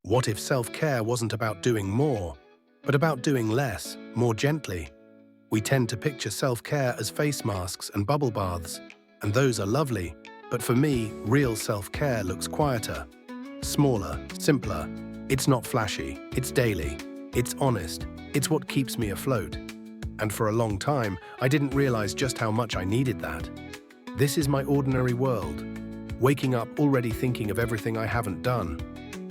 What if self-care wasn't about doing more, but about doing less, more gently? We tend to picture self-care as face masks and bubble baths, and those are lovely, but for me, real self-care looks quieter, smaller, simpler. It's not flashy, it's daily, it's honest, it's what keeps me afloat. And for a long time, I didn't realize just how much I needed that. This is my ordinary world, waking up already thinking of everything I haven't done,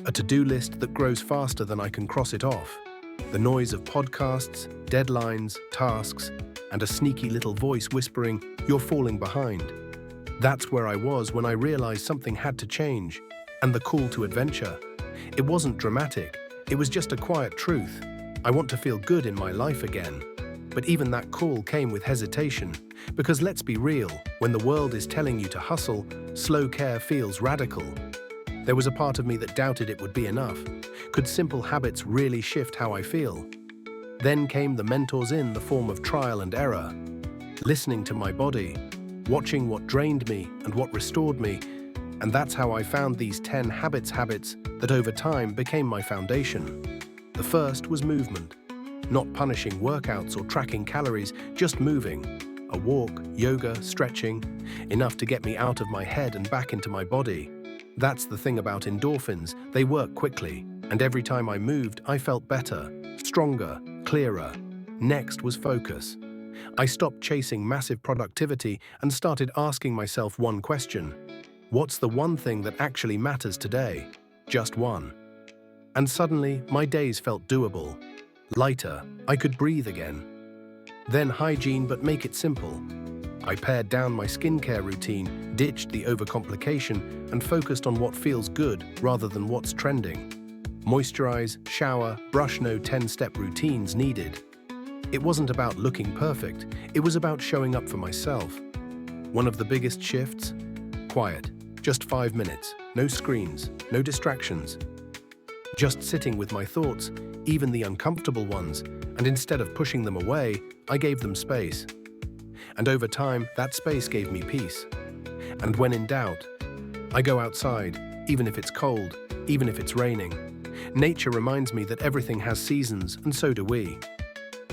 a to-do list that grows faster than I can cross it off, the noise of podcasts, deadlines, tasks, and a sneaky little voice whispering, "You're falling behind." That's where I was when I realized something had to change, and the call to adventure. It wasn't dramatic, it was just a quiet truth. I want to feel good in my life again. But even that call came with hesitation, because let's be real, when the world is telling you to hustle, slow care feels radical. There was a part of me that doubted it would be enough. Could simple habits really shift how I feel? Then came the mentors in the form of trial and error. Listening to my body, watching what drained me and what restored me, and that's how I found these 10 habits that over time became my foundation. The first was movement. Not punishing workouts or tracking calories, just moving. A walk, yoga, stretching, enough to get me out of my head and back into my body. That's the thing about endorphins, they work quickly, and every time I moved, I felt better, stronger, clearer. Next was focus. I stopped chasing massive productivity and started asking myself one question. What's the one thing that actually matters today? Just one. And suddenly, my days felt doable. Lighter, I could breathe again. Then hygiene, but make it simple. I pared down my skincare routine, ditched the overcomplication, and focused on what feels good rather than what's trending. Moisturize, shower, brush, no 10-step routines needed. It wasn't about looking perfect, it was about showing up for myself. One of the biggest shifts? Quiet. Just 5 minutes, no screens, no distractions. Just sitting with my thoughts, even the uncomfortable ones, and instead of pushing them away, I gave them space. And over time, that space gave me peace. And when in doubt, I go outside, even if it's cold, even if it's raining. Nature reminds me that everything has seasons, and so do we.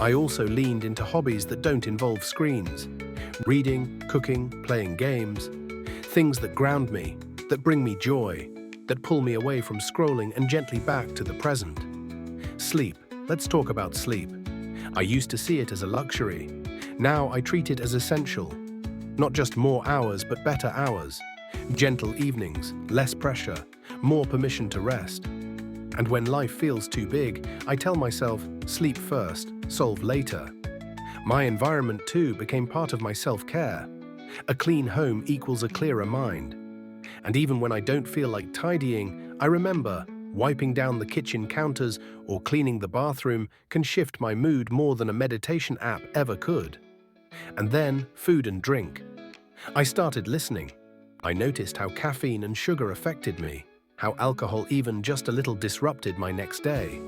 I also leaned into hobbies that don't involve screens. Reading, cooking, playing games. Things that ground me, that bring me joy, that pull me away from scrolling and gently back to the present. Sleep. Let's talk about sleep. I used to see it as a luxury. Now I treat it as essential. Not just more hours, but better hours. Gentle evenings, less pressure, more permission to rest. And when life feels too big, I tell myself, sleep first, solve later. My environment too became part of my self-care. A clean home equals a clearer mind. And even when I don't feel like tidying, I remember wiping down the kitchen counters or cleaning the bathroom can shift my mood more than a meditation app ever could. And then, food and drink. I started listening. I noticed how caffeine and sugar affected me, how alcohol even just a little disrupted my next day.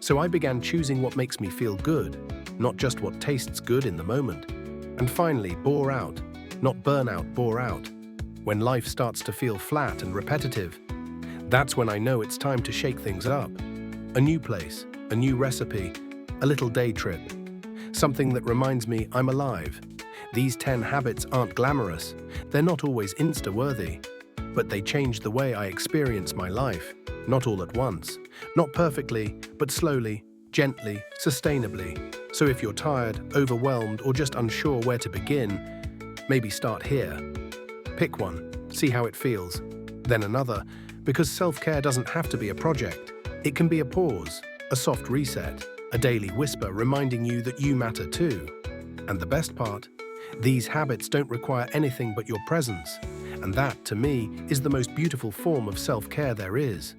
So I began choosing what makes me feel good, not just what tastes good in the moment. And finally, bore out. Not burnout, bore out. When life starts to feel flat and repetitive, that's when I know it's time to shake things up. A new place, a new recipe, a little day trip. Something that reminds me I'm alive. These 10 habits aren't glamorous. They're not always Insta-worthy. But they change the way I experience my life. Not all at once. Not perfectly, but slowly, gently, sustainably. So if you're tired, overwhelmed, or just unsure where to begin, maybe start here. Pick one, see how it feels. Then another, because self-care doesn't have to be a project. It can be a pause, a soft reset, a daily whisper reminding you that you matter too. And the best part? These habits don't require anything but your presence. And that, to me, is the most beautiful form of self-care there is.